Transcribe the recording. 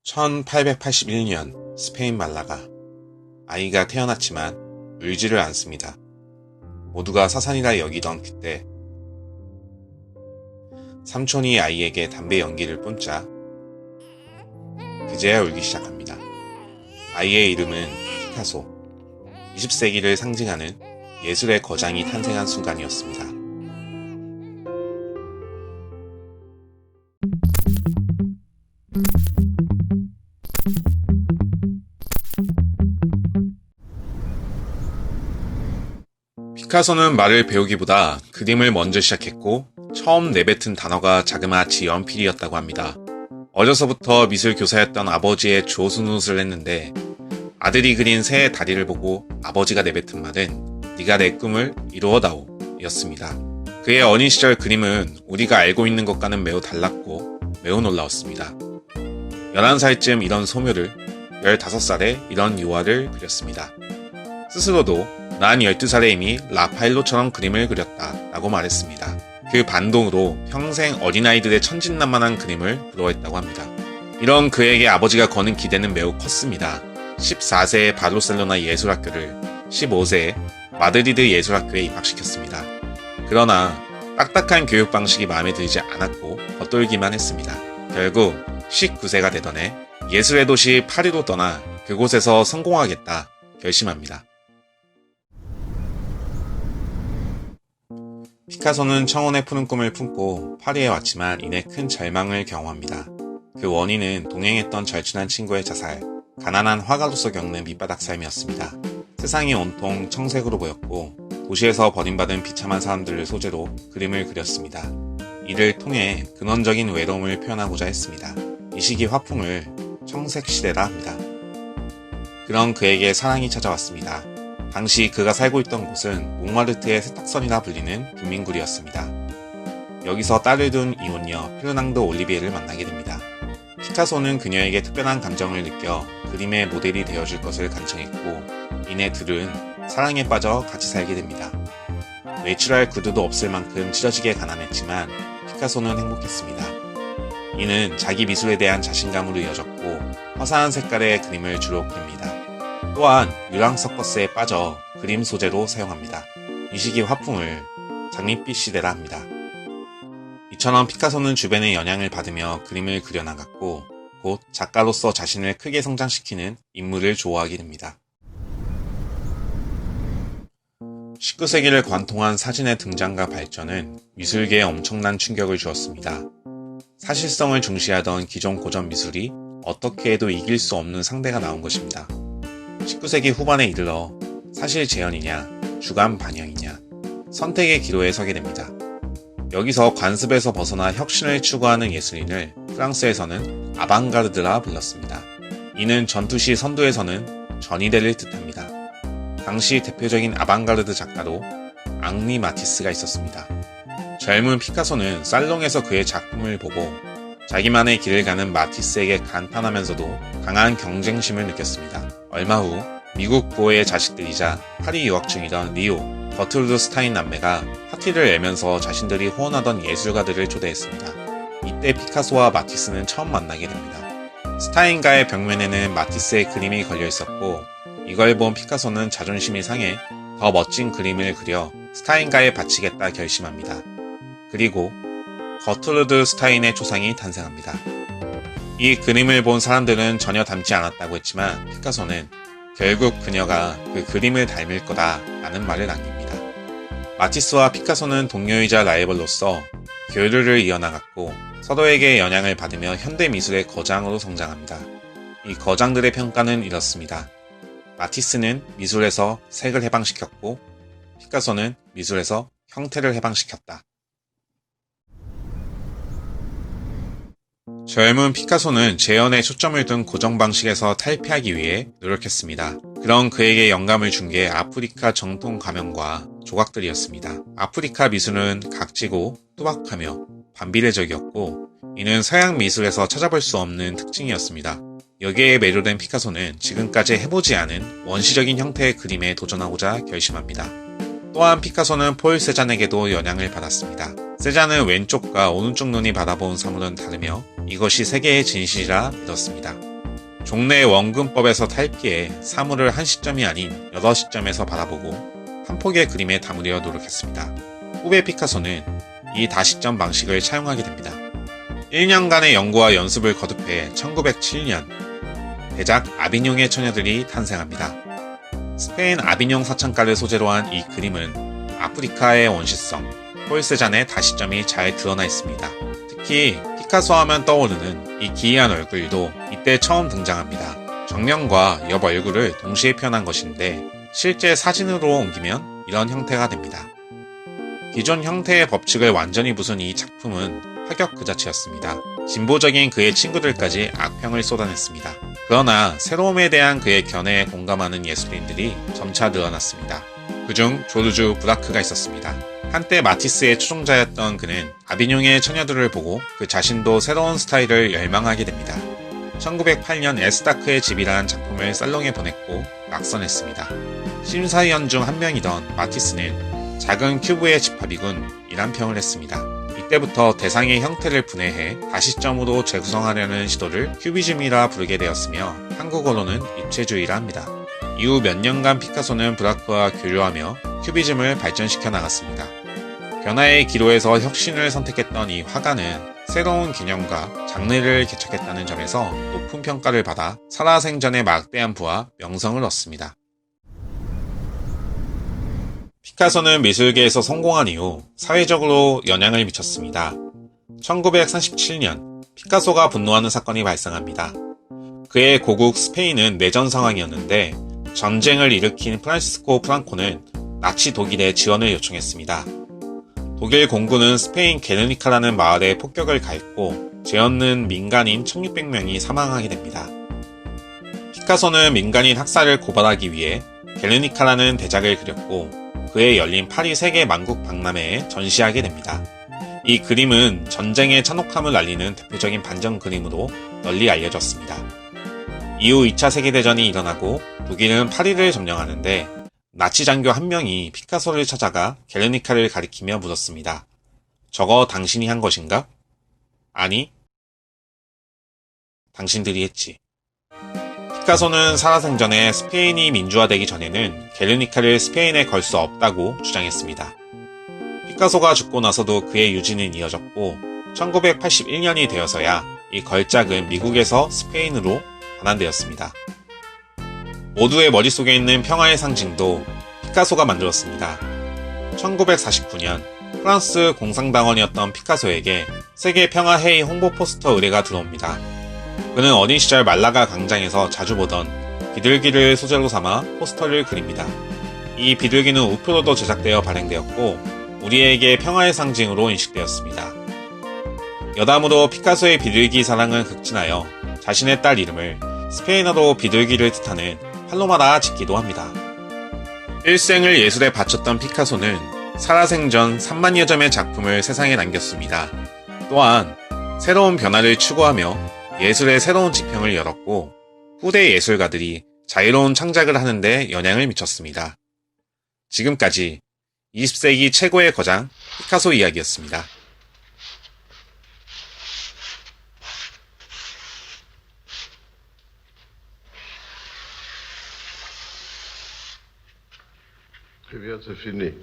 1881년 스페인 말라가. 아이가 태어났지만 울지를 않습니다. 모두가 사산이라 여기던 그때 삼촌이 아이에게 담배 연기를 뿜자 그제야 울기 시작합니다. 아이의 이름은 피카소. 20세기를 상징하는 예술의 거장이 탄생한 순간이었습니다. 피카소는 말을 배우기보다 그림을 먼저 시작했고 처음 내뱉은 단어가 자그마치 연필이었다고 합니다. 어려서부터 미술 교사였던 아버지의 조수노릇을 했는데 아들이 그린 새의 다리를 보고 아버지가 내뱉은 말은 네가 내 꿈을 이루어다오 였습니다. 그의 어린 시절 그림은 우리가 알고 있는 것과는 매우 달랐고 매우 놀라웠습니다. 11살쯤 이런 소묘를, 15살에 이런 유화를 그렸습니다. 스스로도 난 12살에 이미 라파엘로처럼 그림을 그렸다 라고 말했습니다. 그 반동으로 평생 어린아이들의 천진난만한 그림을 부러워했다고 합니다. 이런 그에게 아버지가 거는 기대는 매우 컸습니다. 14세에 바르셀로나 예술학교를, 15세에 마드리드 예술학교에 입학시켰습니다. 그러나 딱딱한 교육 방식이 마음에 들지 않았고 겉돌기만 했습니다. 결국 19세가 되던 해 예술의 도시 파리로 떠나 그곳에서 성공하겠다 결심합니다. 피카소는 청혼의 푸른 꿈을 품고 파리에 왔지만 이내 큰 절망을 경험합니다. 그 원인은 동행했던 절친한 친구의 자살, 가난한 화가로서 겪는 밑바닥 삶이었습니다. 세상이 온통 청색으로 보였고 도시에서 버림받은 비참한 사람들을 소재로 그림을 그렸습니다. 이를 통해 근원적인 외로움을 표현하고자 했습니다. 이 시기 화풍을 청색시대라 합니다. 그런 그에게 사랑이 찾아왔습니다. 당시 그가 살고 있던 곳은 몽마르트의 세탁선이라 불리는 빈민굴이었습니다. 여기서 딸을 둔 이혼녀 페르낭도 올리비에를 만나게 됩니다. 피카소는 그녀에게 특별한 감정을 느껴 그림의 모델이 되어줄 것을 간청했고 이내 둘은 사랑에 빠져 같이 살게 됩니다. 외출할 구두도 없을 만큼 찢어지게 가난했지만 피카소는 행복했습니다. 이는 자기 미술에 대한 자신감으로 이어졌고 화사한 색깔의 그림을 주로 그립니다. 또한 유랑 서커스에 빠져 그림 소재로 사용합니다. 이 시기 화풍을 장밋빛 시대라 합니다. 이처럼 피카소는 주변의 영향을 받으며 그림을 그려나갔고 곧 작가로서 자신을 크게 성장시키는 인물을 좋아하게 됩니다. 19세기를 관통한 사진의 등장과 발전은 미술계에 엄청난 충격을 주었습니다. 사실성을 중시하던 기존 고전 미술이 어떻게 해도 이길 수 없는 상대가 나온 것입니다. 19세기 후반에 이르러 사실 재현이냐, 주관 반영이냐, 선택의 기로에 서게 됩니다. 여기서 관습에서 벗어나 혁신을 추구하는 예술인을 프랑스에서는 아방가르드라 불렀습니다. 이는 전투시 선두에서는 전이대를 뜻합니다. 당시 대표적인 아방가르드 작가로 앙리 마티스가 있었습니다. 젊은 피카소는 살롱에서 그의 작품을 보고 자기만의 길을 가는 마티스에게 간판하면서도 강한 경쟁심을 느꼈습니다. 얼마 후 미국 부호의 자식들이자 파리 유학 중이던 리오, 버트루드 스타인 남매가 파티를 열면서 자신들이 후원하던 예술가들을 초대했습니다. 이때 피카소와 마티스는 처음 만나게 됩니다. 스타인가의 벽면에는 마티스의 그림이 걸려 있었고 이걸 본 피카소는 자존심이 상해 더 멋진 그림을 그려 스타인가에 바치겠다 결심합니다. 그리고 거트루드 스타인의 초상이 탄생합니다. 이 그림을 본 사람들은 전혀 닮지 않았다고 했지만 피카소는 결국 그녀가 그 그림을 닮을 거다 라는 말을 남깁니다. 마티스와 피카소는 동료이자 라이벌로서 교류를 이어나갔고 서로에게 영향을 받으며 현대미술의 거장으로 성장합니다. 이 거장들의 평가는 이렇습니다. 마티스는 미술에서 색을 해방시켰고 피카소는 미술에서 형태를 해방시켰다. 젊은 피카소는 재현에 초점을 둔 고정 방식에서 탈피하기 위해 노력했습니다. 그런 그에게 영감을 준 게 아프리카 정통 가면과 조각들이었습니다. 아프리카 미술은 각지고 투박하며 반비례적이었고 이는 서양 미술에서 찾아볼 수 없는 특징이었습니다. 여기에 매료된 피카소는 지금까지 해보지 않은 원시적인 형태의 그림에 도전하고자 결심합니다. 또한 피카소는 폴 세잔에게도 영향을 받았습니다. 세잔은 왼쪽과 오른쪽 눈이 바라본 사물은 다르며 이것이 세계의 진실이라 믿었습니다. 종래 원근법에서 탈피해 사물을 한 시점이 아닌 여러 시점에서 바라보고 한 폭의 그림에 담으려 노력했습니다. 후배 피카소는 이 다시점 방식을 차용하게 됩니다. 1년간의 연구와 연습을 거듭해 1907년 대작 아비뇽의 처녀들이 탄생합니다. 스페인 아비뇽 사창가를 소재로 한 이 그림은 아프리카의 원시성, 폴세잔의 다시점이 잘 드러나 있습니다. 특히 피카소 하면 떠오르는 이 기이한 얼굴도 이때 처음 등장합니다. 정면과 옆 얼굴을 동시에 표현한 것인데 실제 사진으로 옮기면 이런 형태가 됩니다. 기존 형태의 법칙을 완전히 부순 이 작품은 파격 그 자체였습니다. 진보적인 그의 친구들까지 악평을 쏟아냈습니다. 그러나 새로움에 대한 그의 견해에 공감하는 예술인들이 점차 늘어났습니다. 그중 조르주 브라크가 있었습니다. 한때 마티스의 추종자였던 그는 아비뇽의 처녀들을 보고 그 자신도 새로운 스타일을 열망하게 됩니다. 1908년 에스타크의 집이라는 작품을 살롱에 보냈고 낙선했습니다. 심사위원 중 한 명이던 마티스는 작은 큐브의 집합이군 이란 평을 했습니다. 이때부터 대상의 형태를 분해해 다시점으로 재구성하려는 시도를 큐비즘이라 부르게 되었으며 한국어로는 입체주의라 합니다. 이후 몇 년간 피카소는 브라크와 교류하며 큐비즘을 발전시켜 나갔습니다. 변화의 기로에서 혁신을 선택했던 이 화가는 새로운 개념과 장르를 개척했다는 점에서 높은 평가를 받아 살아생전의 막대한 부와 명성을 얻습니다. 피카소는 미술계에서 성공한 이후 사회적으로 영향을 미쳤습니다. 1937년 피카소가 분노하는 사건이 발생합니다. 그의 고국 스페인은 내전 상황이었는데 전쟁을 일으킨 프란시스코 프랑코는 나치 독일에 지원을 요청했습니다. 독일 공군은 스페인 게르니카라는 마을에 폭격을 가했고 죄없는 민간인 1600명이 사망하게 됩니다. 피카소는 민간인 학살을 고발하기 위해 게르니카라는 대작을 그렸고 그에 열린 파리 세계 만국 박람회에 전시하게 됩니다. 이 그림은 전쟁의 잔혹함을 알리는 대표적인 반전 그림으로 널리 알려졌습니다. 이후 2차 세계대전이 일어나고 독일은 파리를 점령하는데 나치 장교 한 명이 피카소를 찾아가 게르니카를 가리키며 물었습니다. 저거 당신이 한 것인가? 아니, 당신들이 했지. 피카소는 살아생전에 스페인이 민주화되기 전에는 게르니카를 스페인에 걸 수 없다고 주장했습니다. 피카소가 죽고 나서도 그의 유지는 이어졌고 1981년이 되어서야 이 걸작은 미국에서 스페인으로 반환되었습니다. 모두의 머릿속에 있는 평화의 상징도 피카소가 만들었습니다. 1949년 프랑스 공산당원이었던 피카소에게 세계 평화회의 홍보 포스터 의뢰가 들어옵니다. 그는 어린 시절 말라가 광장에서 자주 보던 비둘기를 소재로 삼아 포스터를 그립니다. 이 비둘기는 우표로도 제작되어 발행되었고 우리에게 평화의 상징으로 인식되었습니다. 여담으로 피카소의 비둘기 사랑은 극진하여 자신의 딸 이름을 스페인어로 비둘기를 뜻하는 팔로마라 짓기도 합니다. 일생을 예술에 바쳤던 피카소는 살아생전 3만여 점의 작품을 세상에 남겼습니다. 또한 새로운 변화를 추구하며 예술의 새로운 지평을 열었고 후대 예술가들이 자유로운 창작을 하는데 영향을 미쳤습니다. 지금까지 20세기 최고의 거장 피카소 이야기였습니다. Très bien, c'est fini.